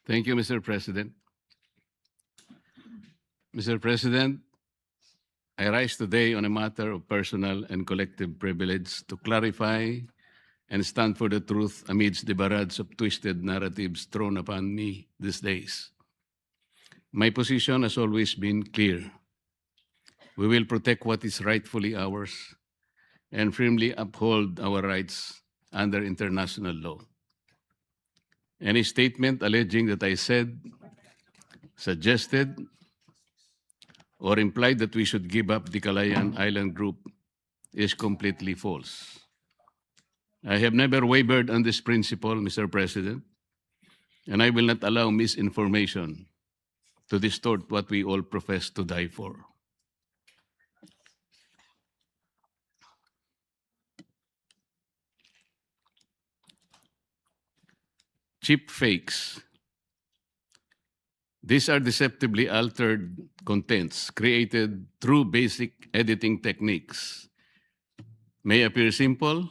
Thank you, Mr. President. Mr. President, I rise today on a matter of personal and collective privilege to clarify and stand for the truth amidst the barrage of twisted narratives thrown upon me these days. My position has always been clear. We will protect what is rightfully ours and firmly uphold our rights under international law. Any statement alleging that I said, suggested, or implied that we should give up the Calayan Island Group is completely false. I have never wavered on this principle, Mr. President, and I will not allow misinformation to distort what we all profess to die for. Cheap fakes. These are deceptively altered contents created through basic editing techniques. May appear simple,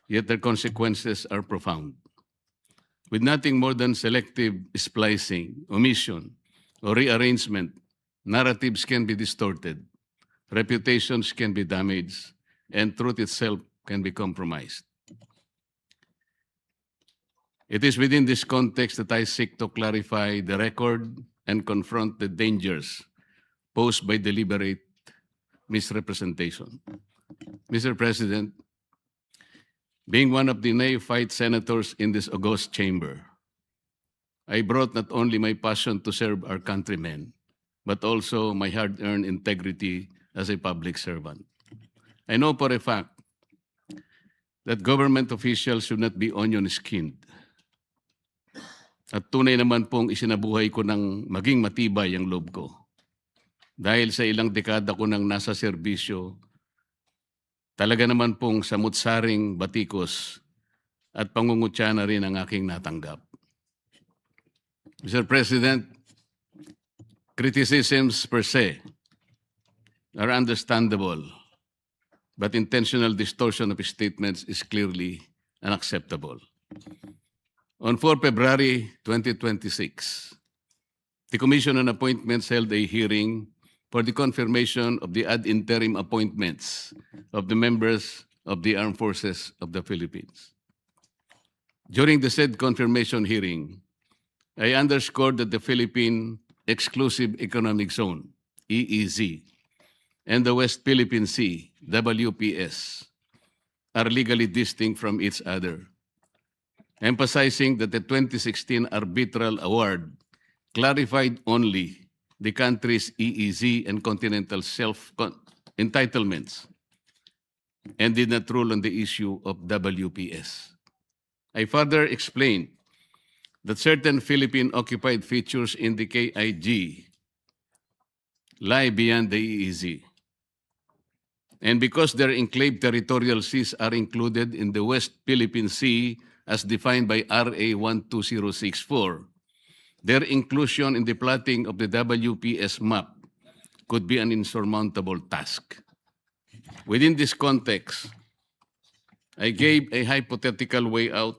yet their consequences are profound. With nothing more than selective splicing, omission, or rearrangement, narratives can be distorted, reputations can be damaged, and truth itself can be compromised. It is within this context that I seek to clarify the record and confront the dangers posed by deliberate misrepresentation. Mr. President, being one of the neophyte senators in this august chamber, I brought not only my passion to serve our countrymen, but also my hard-earned integrity as a public servant. I know for a fact that government officials should not be onion-skinned. At tunay naman pong isinabuhay ko ng maging matibay ang loob ko. Dahil sa ilang dekada ko nang nasa serbisyo, talaga naman pong samut-saring batikos at pangungutya na rin ang aking natanggap. Mr. President, criticisms per se are understandable, but intentional distortion of statements is clearly unacceptable. On 4 February 2026, the Commission on Appointments held a hearing for the confirmation of the ad interim appointments of the members of the Armed Forces of the Philippines. During the said confirmation hearing, I underscored that the Philippine Exclusive Economic Zone, EEZ, and the West Philippine Sea, WPS, are legally distinct from each other, emphasizing that the 2016 arbitral award clarified only the country's EEZ and continental self-entitlements and did not rule on the issue of WPS. I further explained that certain Philippine-occupied features in the KIG lie beyond the EEZ. And because their enclave territorial seas are included in the West Philippine Sea as defined by RA 12064, their inclusion in the plotting of the WPS map could be an insurmountable task. Within this context, I gave a hypothetical way out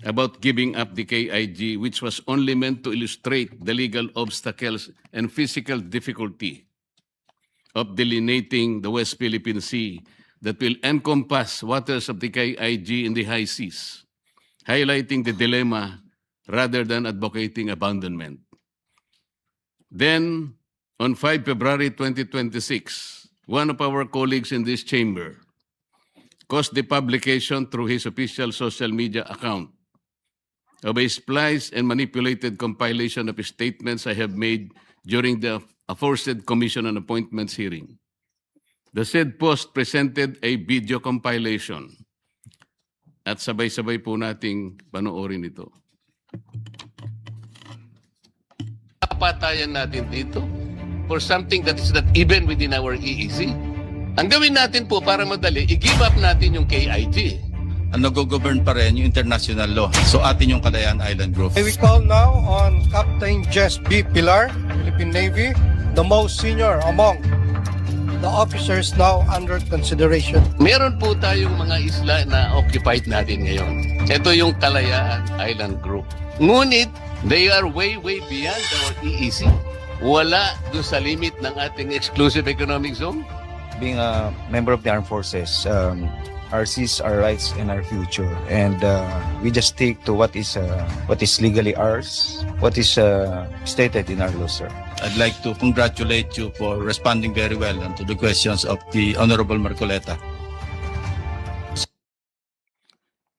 about giving up the KIG, which was only meant to illustrate the legal obstacles and physical difficulty of delineating the West Philippine Sea that will encompass waters of the KIG in the high seas, highlighting the dilemma rather than advocating abandonment. Then, on 5 February 2026, one of our colleagues in this chamber caused the publication through his official social media account of a spliced and manipulated compilation of statements I have made during the aforesaid Commission on Appointments hearing. The said post presented a video compilation at sabay-sabay po nating panoorin ito. Patayan natin dito for something that is not even within our EEZ. Ang gawin natin po para madali, i-give up natin yung KIG. Ang nag-govern pa rin yung international law. So atin yung Calayan Island Group. We call now on Captain Jess B. Pilar, Philippine Navy, the most senior among the officers now under consideration. Meron po tayong mga isla na occupied natin ngayon. Ito yung Kalayaan Island Group. Ngunit, They are way, way beyond our EEC. Wala doon sa limit ng ating exclusive economic zone. Being a member of the armed forces, ours is our rights and our future, and we just stick to what is legally ours, what is stated in our law, sir. I'd like to congratulate you for responding very well to the questions of the Honorable Marcoleta.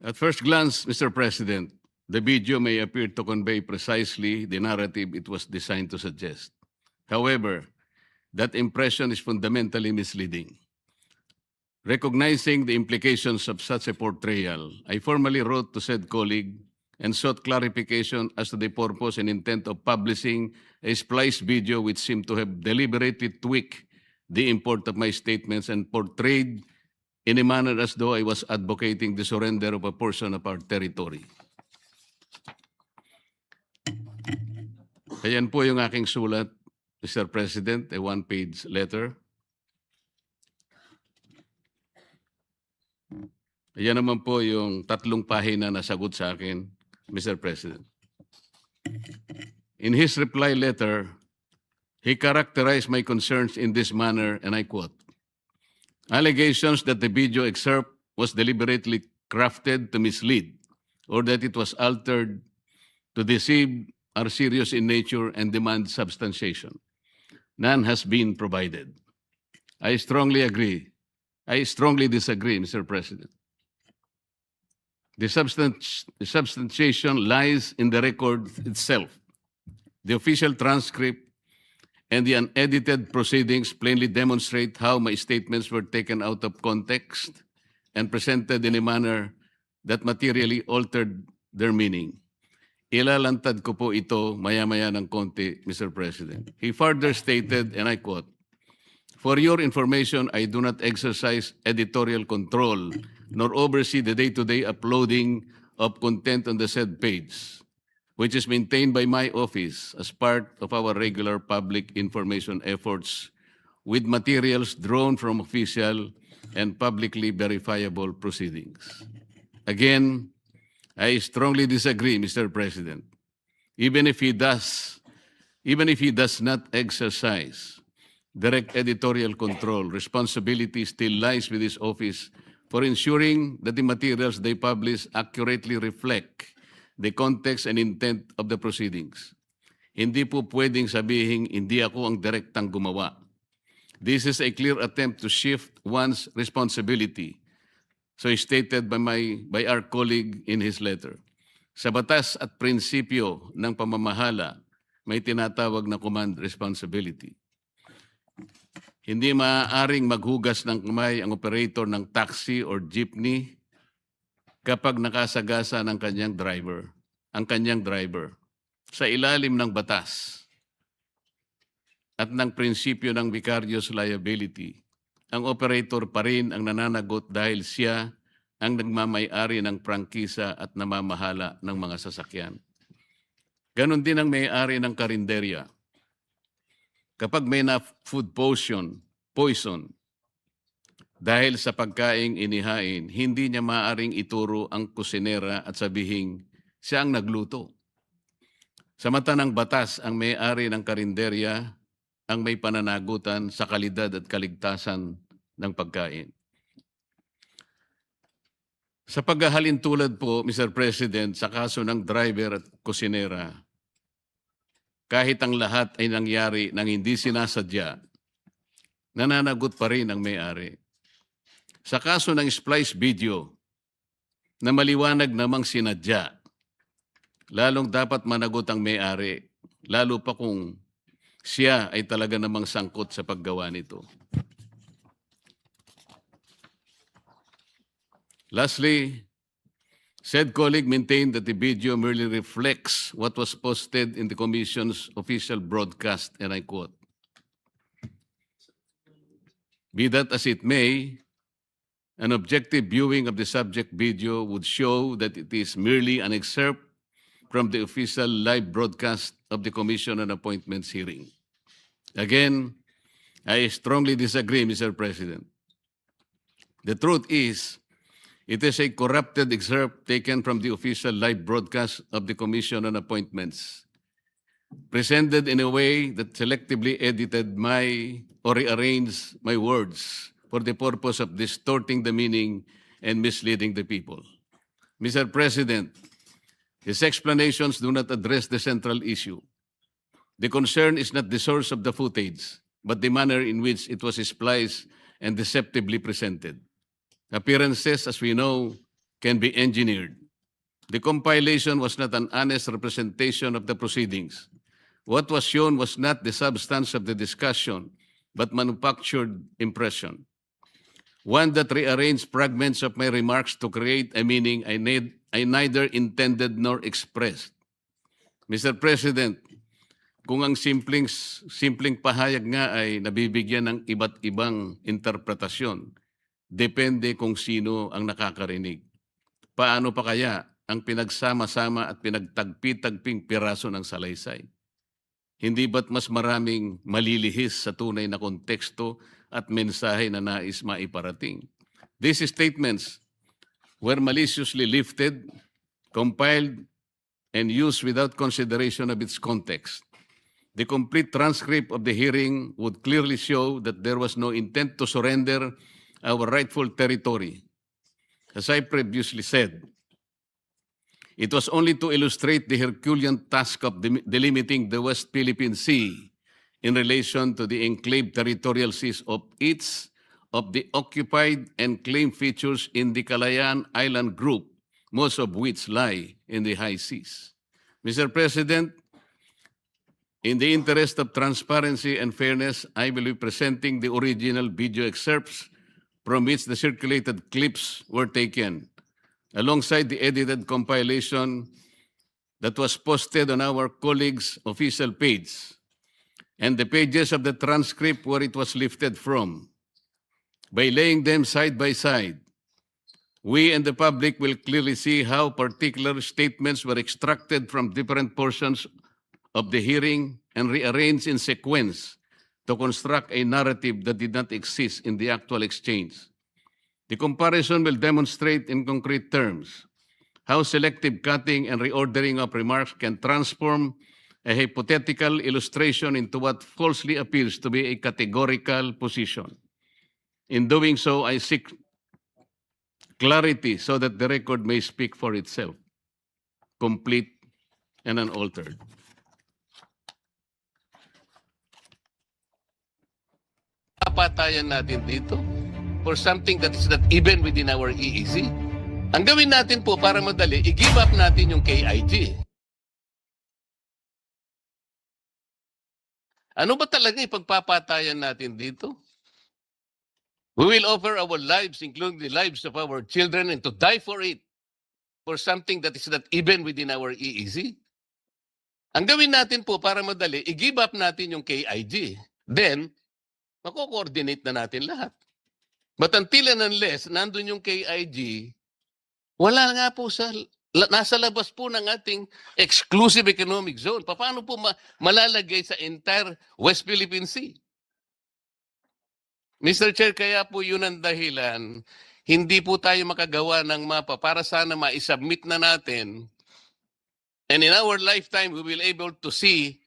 At first glance, Mr. President, the video may appear to convey precisely the narrative it was designed to suggest. However, that impression is fundamentally misleading. Recognizing the implications of such a portrayal, I formally wrote to said colleague and sought clarification as to the purpose and intent of publishing a spliced video which seemed to have deliberately tweaked the import of my statements and portrayed in a manner as though I was advocating the surrender of a portion of our territory. Ayan po yung aking sulat, Mr. President, a one-page letter. Ayan naman po yung 3 pahina na sagot sa akin, Mr. President. In his reply letter, he characterized my concerns in this manner, and I quote, "Allegations that the video excerpt was deliberately crafted to mislead or that it was altered to deceive are serious in nature and demand substantiation. None has been provided." I strongly agree. I strongly disagree, Mr. President. The substantiation lies in the record itself. The official transcript and the unedited proceedings plainly demonstrate how my statements were taken out of context and presented in a manner that materially altered their meaning. Ilalantad ko po ito maya-maya ng konti, Mr. President. He further stated, and I quote, "For your information, I do not exercise editorial control nor oversee the day-to-day uploading of content on the said page, which is maintained by my office as part of our regular public information efforts with materials drawn from official and publicly verifiable proceedings." Again, I strongly disagree, Mr. President. Even if he does not exercise direct editorial control, responsibility still lies with his office for ensuring that the materials they publish accurately reflect the context and intent of the proceedings. Hindi po pwedeng sabihin hindi ako ang direktang gumawa. This is a clear attempt to shift one's responsibility, so stated by our colleague in his letter. Sa batas at prinsipyo ng pamamahala, may tinatawag na command responsibility. Hindi maaaring maghugas ng kamay ang operator ng taxi or jeepney kapag nakasagasa ng kanyang driver, sa ilalim ng batas at ng prinsipyo ng vicarious liability. Ang operator pa rin ang nananagot dahil siya ang nagmamay-ari ng prangkisa at namamahala ng mga sasakyan. Ganon din ang may-ari ng karinderya. Kapag may na food poison, dahil sa pagkaing inihain, hindi niya maaaring ituro ang kusinera at sabihin siya ang nagluto. Sa mata ng batas, ang may-ari ng karinderya ang may pananagutan sa kalidad at kaligtasan ng pagkain. Sa paghahalin tulad po, Mr. President, sa kaso ng driver at kusinera, kahit ang lahat ay nangyari nang hindi sinasadya, nananagot pa rin ang may-ari. Sa kaso ng splice video, na maliwanag namang sinadya, lalong dapat managot ang may-ari, lalo pa kung siya ay talaga namang sangkot sa paggawa nito. Lastly, said colleague maintained that the video merely reflects what was posted in the Commission's official broadcast, and I quote, "Be that as it may, an objective viewing of the subject video would show that it is merely an excerpt from the official live broadcast of the Commission on Appointments hearing." Again, I strongly disagree, Mr. President. The truth is, It is a corrupted excerpt taken from the official live broadcast of the Commission on Appointments, presented in a way that selectively edited or rearranged my words for the purpose of distorting the meaning and misleading the people. Mr. President, his explanations do not address the central issue. The concern is not the source of the footage, but the manner in which it was spliced and deceptively presented. Appearances, as we know, can be engineered. The compilation was not an honest representation of the proceedings. What was shown was not the substance of the discussion, but manufactured impression. One that rearranged fragments of my remarks to create a meaning I neither intended nor expressed. Mr. President, kung ang simpleng pahayag nga ay nabibigyan ng iba't ibang interpretasyon, depende kung sino ang nakakarinig. Paano pa kaya ang pinagsama-sama at pinagtagpi-tagping piraso ng salaysay? Hindi ba't mas maraming malilihis sa tunay na konteksto at mensahe na nais maiparating? These statements were maliciously lifted, compiled, and used without consideration of its context. The complete transcript of the hearing would clearly show that there was no intent to surrender our rightful territory. As I previously said, it was only to illustrate the Herculean task of delimiting the West Philippine Sea in relation to the enclave territorial seas of each of the occupied and claimed features in the Kalayaan Island Group, most of which lie in the high seas. Mr. President, in the interest of transparency and fairness, I will be presenting the original video excerpts from which the circulated clips were taken, alongside the edited compilation that was posted on our colleagues' official page, and the pages of the transcript where it was lifted from. By laying them side by side, we and the public will clearly see how particular statements were extracted from different portions of the hearing and rearranged in sequence to construct a narrative that did not exist in the actual exchange. The comparison will demonstrate in concrete terms how selective cutting and reordering of remarks can transform a hypothetical illustration into what falsely appears to be a categorical position. In doing so, I seek clarity so that the record may speak for itself, complete and unaltered. Papatayan natin dito for something that is not even within our EEC. Ang gawin natin po para madali, i-give up natin yung KIG. Ano ba talaga ipagpapatayan natin dito? We will offer our lives, including the lives of our children, and to die for it, for something that is not even within our EEC. Ang gawin natin po para madali, i-give up natin yung KIG. Then, mako-coordinate na natin lahat. But until and unless nandun yung KIG, wala nga po nasa labas po ng ating exclusive economic zone. Paano po malalagay sa entire West Philippine Sea? Mr. Chair, kaya po yun ang dahilan, hindi po tayo makagawa ng mapa para sana ma-submit na natin. And in our lifetime, we will able to see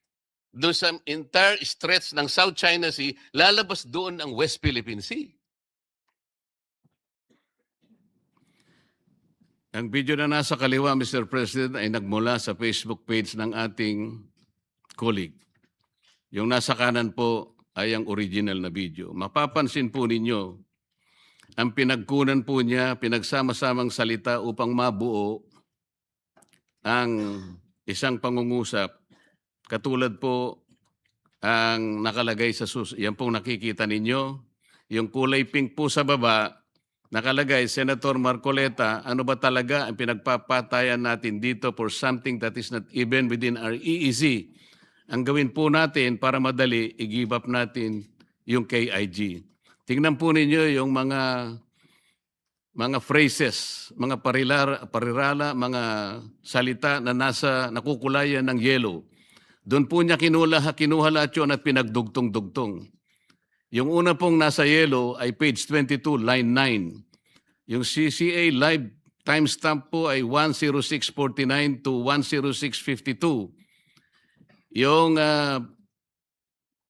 doon sa entire stretch ng South China Sea, lalabas doon ang West Philippine Sea. Ang video na nasa kaliwa, Mr. President, ay nagmula sa Facebook page ng ating colleague. Yung nasa kanan po ay ang original na video. Mapapansin po ninyo, ang pinagkunan po niya, pinagsama-samang salita upang mabuo ang isang pangungusap. Katulad po ang nakalagay sa yan pong nakikita ninyo, yung kulay pink po sa baba, nakalagay, Senator Marcoleta, ano ba talaga ang pinagpapatayan natin dito for something that is not even within our EEC? Ang gawin po natin para madali, i-give up natin yung KIG. Tingnan po ninyo yung mga phrases, mga parirala, mga salita na nakukulayan ng yellow. Doon po niya kinuha lahat yun at pinagdugtong-dugtong. Yung una pong nasa yellow ay page 22, line 9. Yung CCA live timestamp po ay 10649 to 10652. Yung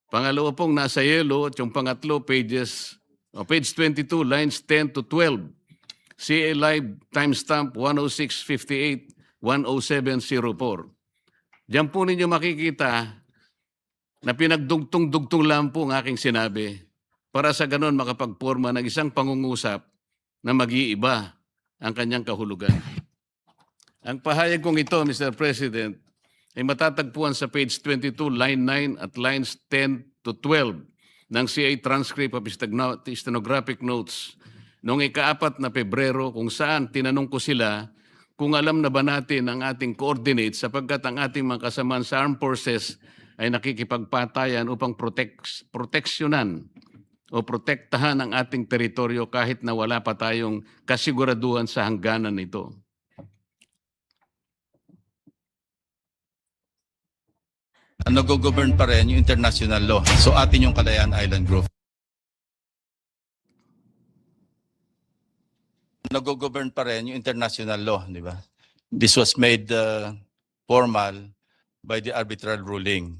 pangalawa pong nasa yellow at yung pangatlo page 22 lines 10 to 12. CA live timestamp 10658 10704. Diyan po ninyo makikita na pinagdugtong-dugtong lang po ang aking sinabi para sa ganon makapagporma ng isang pangungusap na mag-iiba ang kanyang kahulugan. Ang pahayag kong ito, Mr. President, ay matatagpuan sa page 22, line 9 at lines 10 to 12 ng CA transcript of stenographic notes noong ika-4 na Pebrero kung saan tinanong ko sila kung alam na ba natin ang ating coordinates sapagkat ang ating mga kasamaan sa armed forces ay nakikipagpatayan upang proteksyonan o protektahan ang ating teritoryo kahit na wala pa tayong kasiguraduhan sa hangganan nito. Nag-govern pa rin yung international law. So atin yung Kalayaan Island Group. Nag-govern pa rin yung international law, di ba? This was made formal by the arbitral ruling.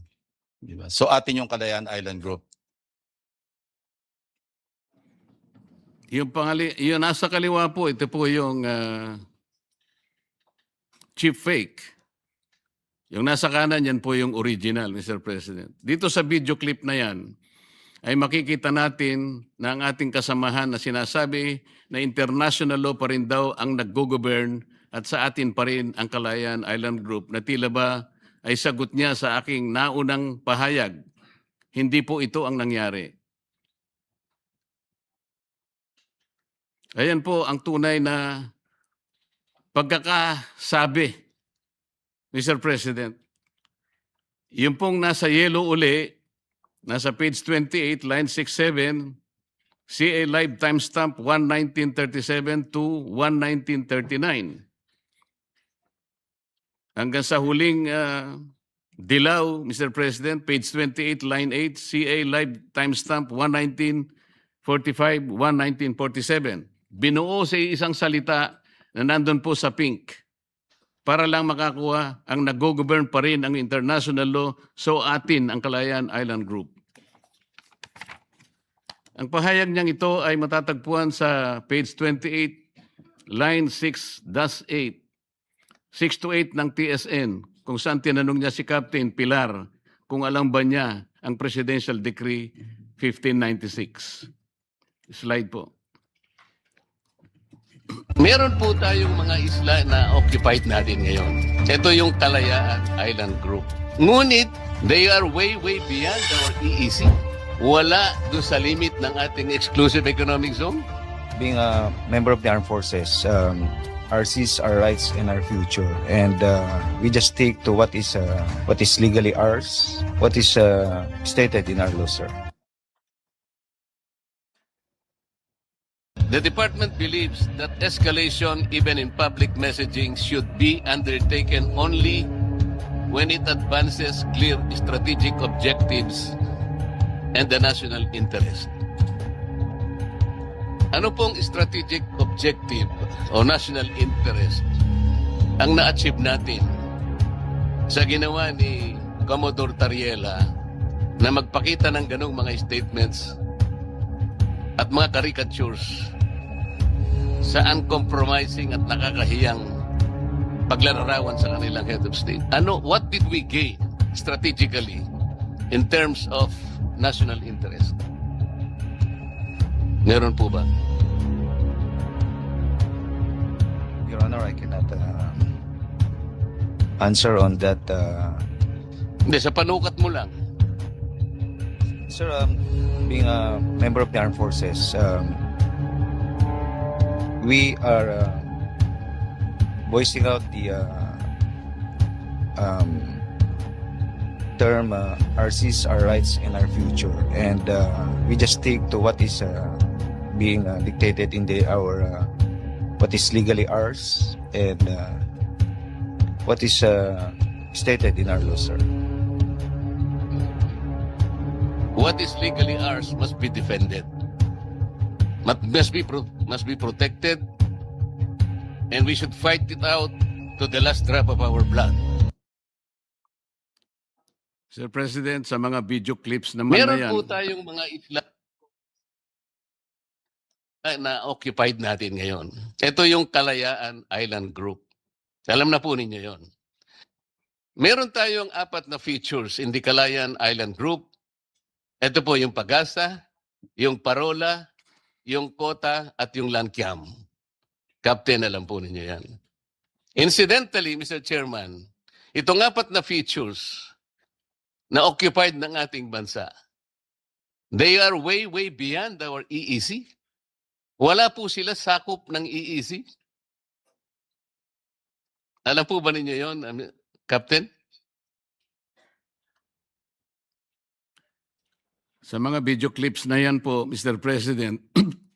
Di ba? So atin yung Kalayaan Island Group. Yung nasa kaliwa po, ito po yung cheap fake. Yung nasa kanan, yan po yung original, Mr. President. Dito sa video clip na yan, ay makikita natin na ang ating kasamahan na sinasabi na international law pa rin daw ang nag-govern at sa atin pa rin ang Kalayaan Island Group na tila ba ay sagot niya sa aking naunang pahayag. Hindi po ito ang nangyari. Ayan po ang tunay na pagkakasabi, Mr. President. Yung pong nasa yellow uli, nasa page 28, line 6-7, CA live timestamp 11937 to 11939. Hanggang sa huling dilaw, Mr. President, page 28, line 8, CA live timestamp 11945-11947. Binuo sa isang salita na nandun po sa pink para lang makakuha ang nag-govern pa rin ang international law, so atin ang Kalayaan Island Group. Ang pahayag niyang ito ay matatagpuan sa page 28, line 6-8, 6-8 ng TSN, kung saan tinanong niya si Captain Pilar kung alam ba niya ang Presidential Decree 1596. Slide po. Meron po tayong mga isla na occupied natin ngayon. Ito yung Kalayaan Island Group. Ngunit, they are way beyond our EEZ. Wala doon sa limit ng ating exclusive economic zone. Being a member of the armed forces, our seas, our rights, and our future. And we just stick to what is legally ours, what is stated in our law, sir. The department believes that escalation, even in public messaging, should be undertaken only when it advances clear strategic objectives and the national interest. Ano pong strategic objective o national interest ang na-achieve natin sa ginawa ni Commodore Tariela na magpakita ng ganong mga statements at mga caricatures sa uncompromising at nakakahiyang paglalarawan sa kanilang head of state? What did we gain strategically in terms of national interest? Meron po ba? Your Honor, I cannot answer on that. Hindi, sa panukat mo lang. Sir, being a member of the armed forces, we are voicing out the term our seas, our rights, and our future, and we just stick to what is being dictated in our what is legally ours and what is stated in our law, sir. What is legally ours must be defended. must be protected, and we should fight it out to the last drop of our blood. Sir President, sa mga video clips naman na Meron yan, po tayong mga isla na occupied natin ngayon. Ito yung Kalayaan Island Group. Alam na po ninyo yon. Meron tayong 4 na features in the Kalayaan Island Group. Ito po yung Pagasa, yung Parola, yung Kota, at yung Lankiam. Captain, alam po ninyo yan. Incidentally, Mr. Chairman, itong 4 na features na occupied ng ating bansa, they are way, way beyond our EEC. Wala po sila sakop ng EEC. Alam po ba ninyo yon, Captain? sa mga video clips na yan po, Mr. President,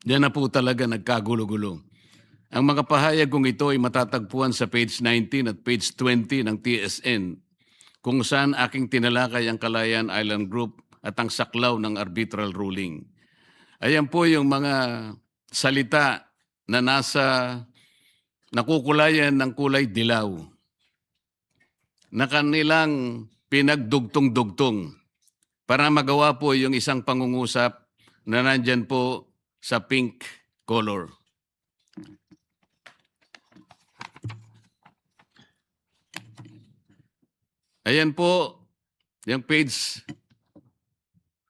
yan na po talaga nagkagulo-gulo. Ang mga pahayag kong ito ay matatagpuan sa page 19 at page 20 ng TSN, kung saan aking tinalakay ang Kalayaan Island Group at ang saklaw ng arbitral ruling. Ayan po yung mga salita na nasa nakukulayan ng kulay dilaw na kanilang pinagdugtong-dugtong para magawa po yung isang pangungusap na nandyan po sa pink color. Ayan po, yung page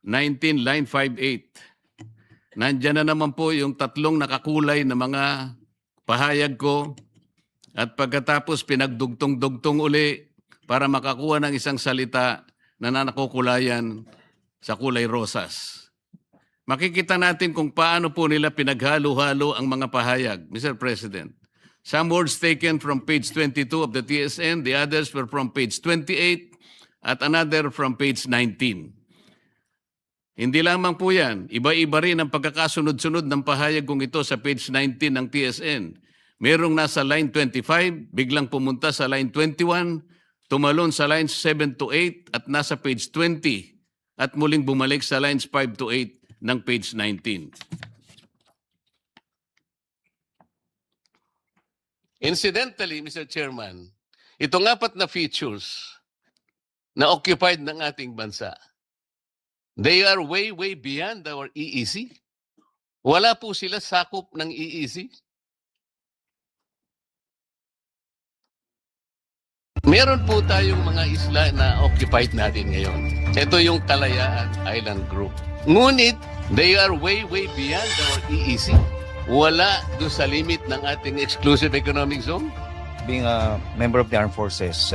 19, line 58. Nandyan na naman po yung 3 nakakulay na mga pahayag ko at pagkatapos pinagdugtong-dugtong uli para makakuha ng isang salita na nakukulayan sa kulay rosas. Makikita natin kung paano po nila pinaghalo-halo ang mga pahayag, Mr. President. Some words taken from page 22 of the TSN, the others were from page 28 at another from page 19. Hindi lamang po yan, iba-iba rin ang pagkakasunod-sunod ng pahayag kong ito sa page 19 ng TSN. Merong nasa line 25, biglang pumunta sa line 21, tumalon sa lines 7 to 8 at nasa page 20 at muling bumalik sa lines 5 to 8 ng page 19. Incidentally, Mr. Chairman, itong 4 na features na occupied ng ating bansa, they are way, way beyond our EEC. Wala po sila sakop ng EEC. Meron po tayong mga isla na occupied natin ngayon. Ito yung Kalayaan Island Group. Ngunit, they are way, way beyond our EEC. Wala doon sa limit ng ating exclusive economic zone. Being a member of the armed forces,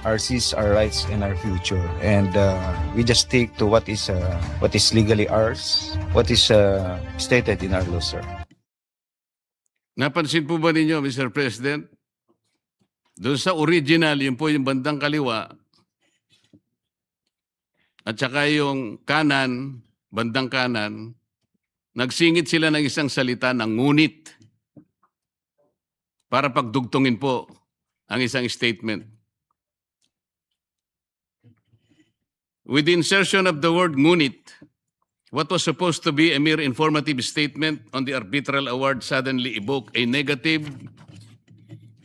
our seas, our rights, and our future. And we just stick to what is legally ours, what is stated in our law, sir. Napansin po ba ninyo, Mr. President? Doon sa original, yun po yung bandang kaliwa at saka yung kanan, bandang kanan, nagsingit sila ng isang salita ng ngunit para pagdugtungin po ang isang statement. With the insertion of the word ngunit, what was supposed to be a mere informative statement on the arbitral award suddenly evoked a negative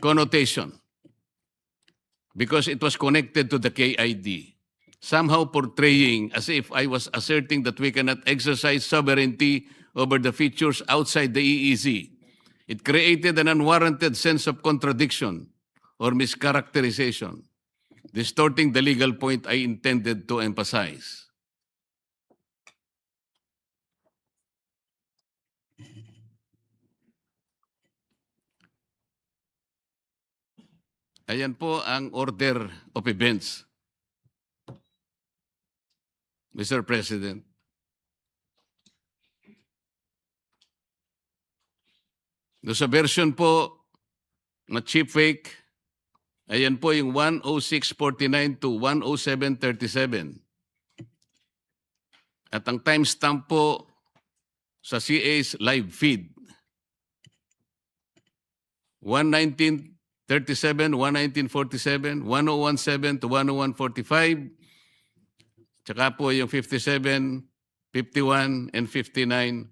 connotation because it was connected to the KID, somehow portraying as if I was asserting that we cannot exercise sovereignty over the features outside the EEZ. It created an unwarranted sense of contradiction or mischaracterization, distorting the legal point I intended to emphasize. Ayan po ang order of events, Mr. President. Do sa version po na cheap fake, ayan po yung 10649 to 10737. At ang timestamp po sa CA's live feed, 11937, 11947, 1017 to 10145, tsaka po yung 57, 51, and 5916.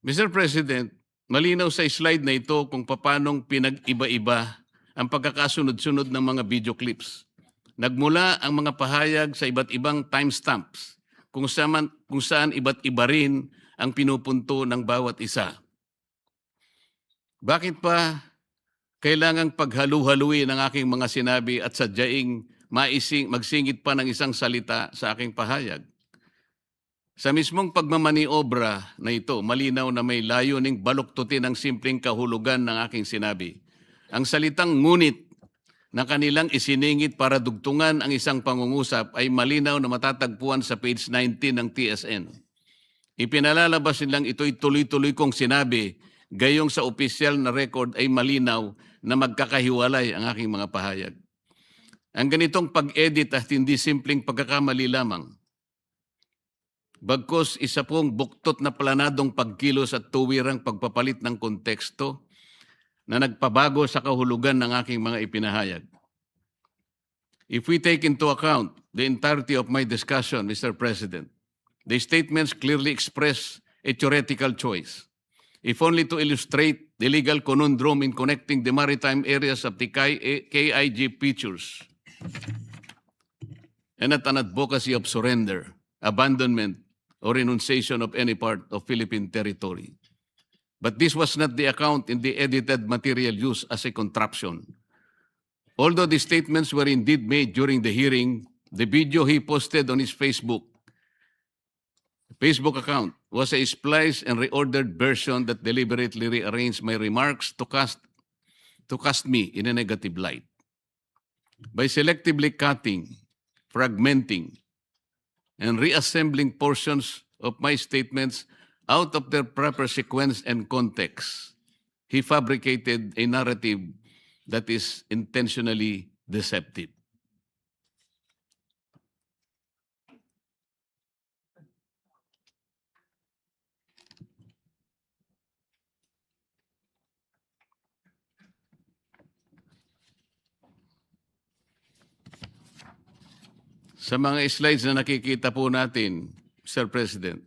Mr. President, malinaw sa slide na ito kung paanong pinag-iba-iba ang pagkakasunod-sunod ng mga video clips. Nagmula ang mga pahayag sa iba't ibang timestamps kung saan iba't iba rin ang pinupunto ng bawat isa. Bakit pa kailangang paghalu-haluin ang aking mga sinabi at sadyaing magsingit pa ng isang salita sa aking pahayag? Sa mismong pagmamaniobra na ito, malinaw na may layuning baluktutin ang simpleng kahulugan ng aking sinabi. Ang salitang ngunit na kanilang isiningit para dugtungan ang isang pangungusap ay malinaw na matatagpuan sa page 19 ng TSN. Ipinalalabas nilang ito'y tuloy-tuloy kong sinabi, gayong sa opisyal na record ay malinaw na magkakahiwalay ang aking mga pahayag. Ang ganitong pag-edit at hindi simpleng pagkakamali lamang. Bagkus isa pong buktot na planadong pagkilos at tuwirang pagpapalit ng konteksto na nagpabago sa kahulugan ng aking mga ipinahayag. If we take into account the entirety of my discussion, Mr. President, the statements clearly express a theoretical choice, if only to illustrate the legal conundrum in connecting the maritime areas of the KIG features and not an advocacy of surrender, abandonment, or renunciation of any part of Philippine territory. But this was not the account in the edited material used as a contraption. Although the statements were indeed made during the hearing, the video he posted on his Facebook account was a spliced and reordered version that deliberately rearranged my remarks to cast me in a negative light. By selectively cutting, fragmenting, and reassembling portions of my statements out of their proper sequence and context, he fabricated a narrative that is intentionally deceptive. Sa mga slides na nakikita po natin, Mr. President,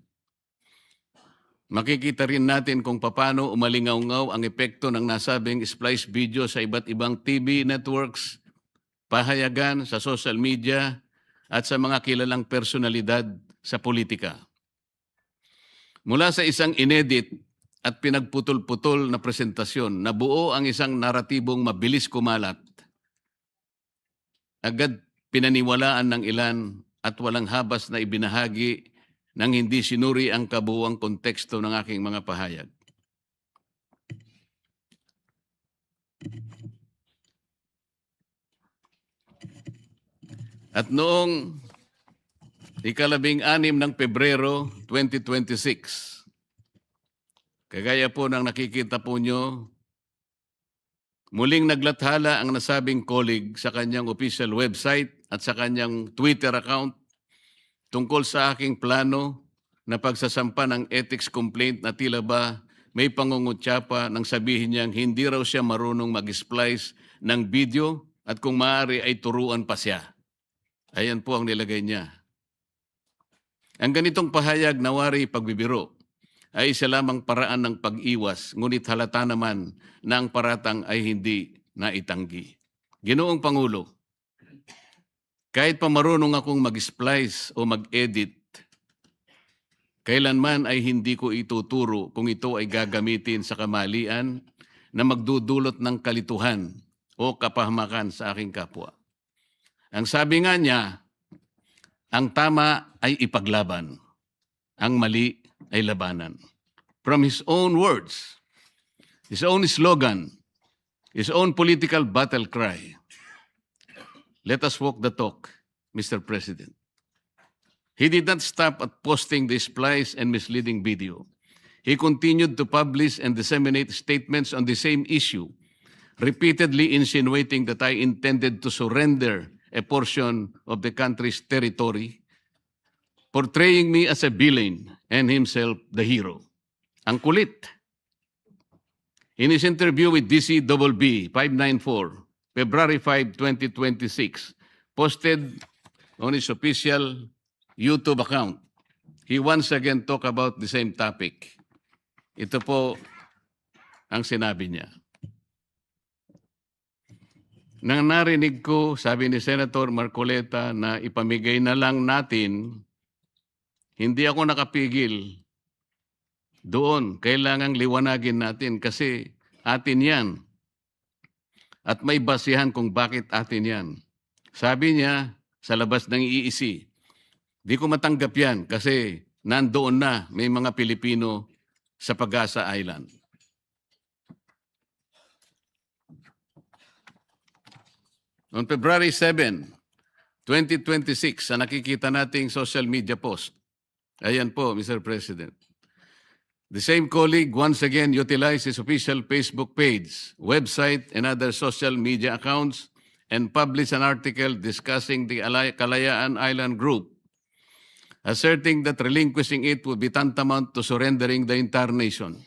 makikita rin natin kung paano umalingaw-ngaw ang epekto ng nasabing splice video sa iba't ibang TV networks, pahayagan sa social media, at sa mga kilalang personalidad sa politika. Mula sa isang inedit at pinagputol-putol na presentasyon, nabuo ang isang naratibong mabilis kumalat. Agad pinaniwalaan ng ilan at walang habas na ibinahagi nang hindi sinuri ang kabuuang konteksto ng aking mga pahayag. At noong 16 ng Pebrero 2026, kagaya po ng nakikita po nyo, muling naglathala ang nasabing colleague sa kanyang official website at sa kanyang Twitter account tungkol sa aking plano na pagsasampa ng ethics complaint na tila ba may pangungutya pa nang sabihin niyang hindi raw siya marunong mag-splice ng video at kung maaari ay turuan pa siya. Ayan po ang nilagay niya. Ang ganitong pahayag na wari pagbibiro ay isa lamang paraan ng pag-iwas, ngunit halata naman na ang paratang ay hindi naitanggi. Ginoong Pangulo, kahit pa marunong akong mag-splice o mag-edit, kailanman ay hindi ko ituturo kung ito ay gagamitin sa kamalian na magdudulot ng kalituhan o kapahamakan sa aking kapwa. Ang sabi nga niya, ang tama ay ipaglaban, ang mali ay labanan. From his own words, his own slogan, his own political battle cry, let us walk the talk, Mr. President. He did not stop at posting the splice and misleading video. He continued to publish and disseminate statements on the same issue, repeatedly insinuating that I intended to surrender a portion of the country's territory, portraying me as a villain and himself the hero. Ang kulit. In his interview with DCBB 594, February 5, 2026, posted on his official YouTube account, he once again talked about the same topic. Ito po ang sinabi niya. Nang narinig ko, sabi ni Senator Marcoleta, na ipamigay na lang natin, hindi ako nakapigil doon. Kailangang liwanagin natin kasi atin yan. At may basihan kung bakit atin yan. Sabi niya sa labas ng EEC, di ko matanggap yan kasi nandoon na may mga Pilipino sa Pag-asa Island. On February 7, 2026, sa nakikita nating social media post, ayan po, Mr. President. The same colleague once again utilized his official Facebook page, website, and other social media accounts and published an article discussing the Kalayaan Island Group, asserting that relinquishing it would be tantamount to surrendering the entire nation.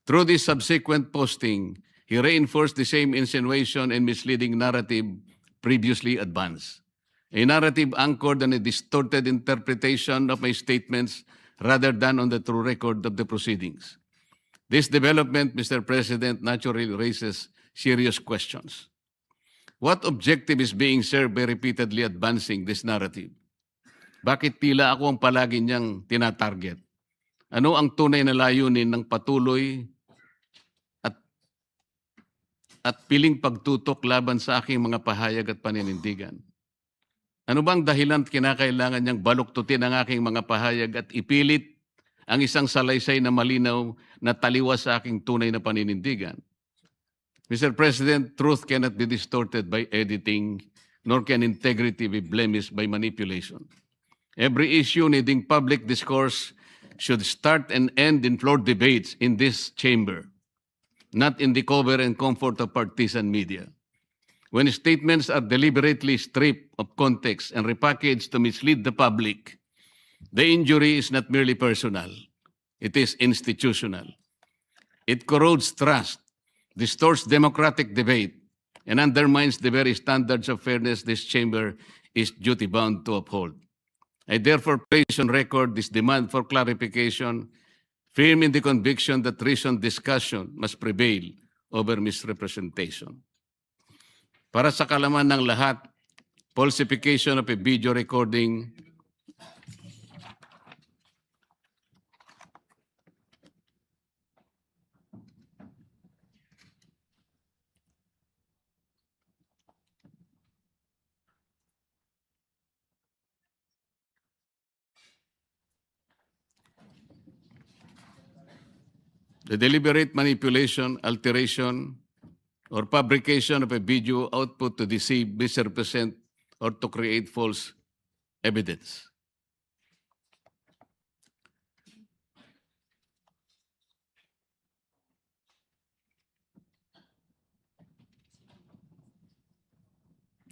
Through this subsequent posting, he reinforced the same insinuation and misleading narrative previously advanced, a narrative anchored on a distorted interpretation of my statements rather than on the true record of the proceedings. This development, Mr. President, naturally raises serious questions. What objective is being served by repeatedly advancing this narrative? Bakit tila ako ang palagi niyang tinatarget? Ano ang tunay na layunin ng patuloy at piling pagtutok laban sa aking mga pahayag at paninindigan? Ano bang dahilan at kinakailangan niyang baluktutin ang aking mga pahayag at ipilit ang isang salaysay na malinaw na taliwas sa aking tunay na paninindigan? Mr. President, truth cannot be distorted by editing, nor can integrity be blemished by manipulation. Every issue needing public discourse should start and end in floor debates in this chamber, not in the cover and comfort of partisan media. When statements are deliberately stripped of context and repackaged to mislead the public, the injury is not merely personal, it is institutional. It corrodes trust, distorts democratic debate, and undermines the very standards of fairness this chamber is duty-bound to uphold. I therefore place on record this demand for clarification, firm in the conviction that reasoned discussion must prevail over misrepresentation. Para sa kalaman ng lahat, falsification of a video recording the deliberate manipulation, alteration, or fabrication of a video output to deceive, misrepresent, or to create false evidence.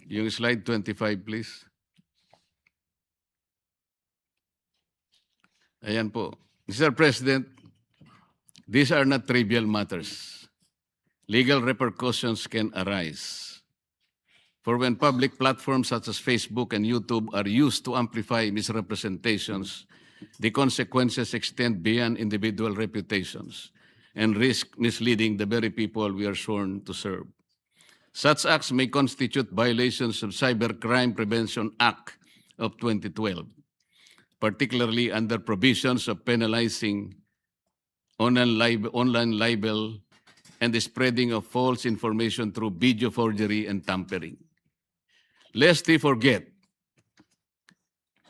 Yung slide 25, please. Ayan po. Mr. President, these are not trivial matters. Legal repercussions can arise. For when public platforms such as Facebook and YouTube are used to amplify misrepresentations, the consequences extend beyond individual reputations and risk misleading the very people we are sworn to serve. Such acts may constitute violations of Cybercrime Prevention Act of 2012, particularly under provisions of penalizing online libel and the spreading of false information through video forgery and tampering. Lest we forget,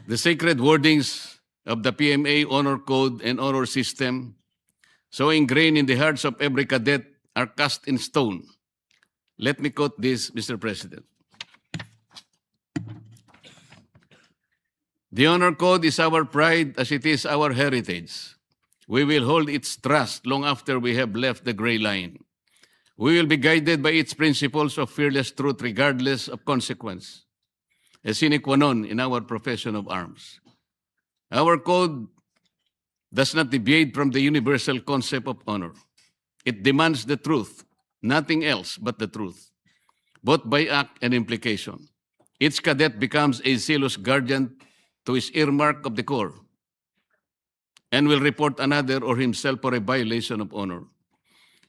the sacred wordings of the PMA Honor Code and Honor System, so ingrained in the hearts of every cadet, are cast in stone. Let me quote this, Mr. President. The Honor Code is our pride as it is our heritage. We will hold its trust long after we have left the gray line. We will be guided by its principles of fearless truth regardless of consequence, a sine qua non in our profession of arms. Our code does not deviate from the universal concept of honor. It demands the truth, nothing else but the truth, both by act and implication. Each cadet becomes a zealous guardian to his earmark of the Corps. and will report another or himself for a violation of honor.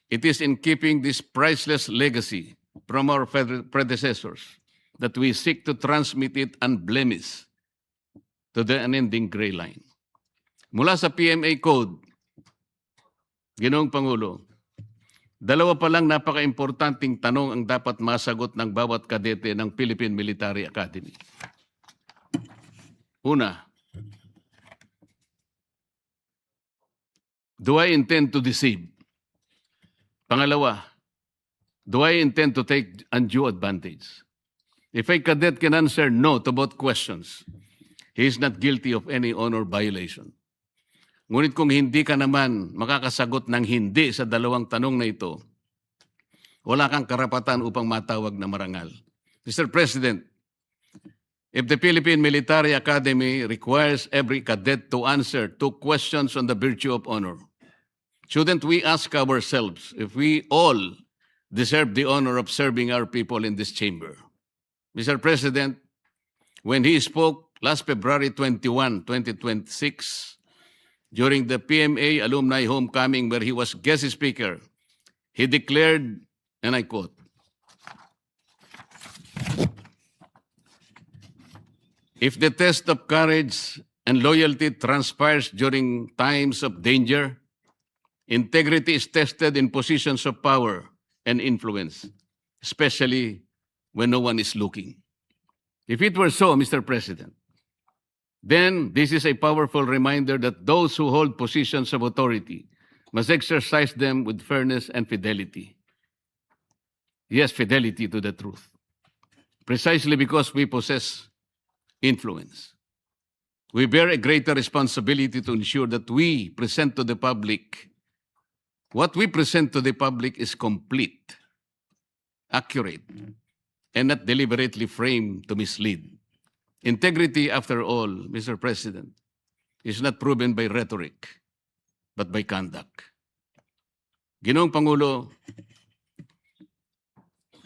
It is in keeping this priceless legacy from our predecessors that we seek to transmit it unblemished to the unending gray line. Mula sa PMA Code, Ginoong Pangulo, dalawa pa lang napaka-importanting tanong ang dapat masagot ng bawat kadete ng Philippine Military Academy. Una, do I intend to deceive? Pangalawa, do I intend to take undue advantage? If a cadet can answer no to both questions, he is not guilty of any honor violation. Ngunit kung hindi ka naman makakasagot ng hindi sa dalawang tanong na ito, wala kang karapatan upang matawag na marangal. Mr. President, if the Philippine Military Academy requires every cadet to answer 2 questions on the virtue of honor, shouldn't we ask ourselves if we all deserve the honor of serving our people in this chamber? Mr. President, when he spoke last February 21, 2026, during the PMA Alumni Homecoming where he was guest speaker, he declared, and I quote, "If the test of courage and loyalty transpires during times of danger, integrity is tested in positions of power and influence, especially when no one is looking." If it were so, Mr. President, then this is a powerful reminder that those who hold positions of authority must exercise them with fairness and fidelity. Yes, fidelity to the truth. Precisely because we possess influence. We bear a greater responsibility to ensure that we present to the public, what we present to the public is complete, accurate, and not deliberately framed to mislead. Integrity, after all, Mr. President, is not proven by rhetoric, but by conduct. Ginoong Pangulo,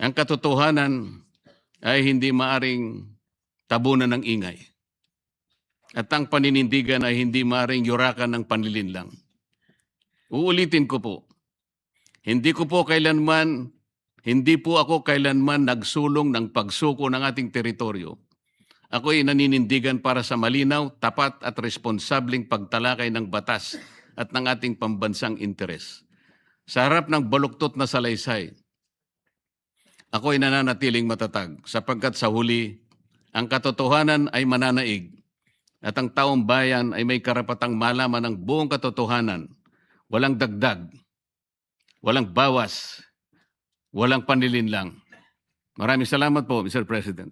ang katotohanan ay hindi maaring tabunan ng ingay. At ang paninindigan ay hindi maaring yurakan ng panlilinlang. Uulitin ko po, hindi po ako kailanman nagsulong ng pagsuko ng ating teritoryo. Ako'y naninindigan para sa malinaw, tapat at responsableng pagtalakay ng batas at ng ating pambansang interes. Sa harap ng baluktot na salaysay, ako'y nananatiling matatag sapagkat sa huli, ang katotohanan ay mananaig at ang taong bayan ay may karapatang malaman ang buong katotohanan, walang dagdag, walang bawas, walang panlilinlang. Maraming salamat po, Mr. President.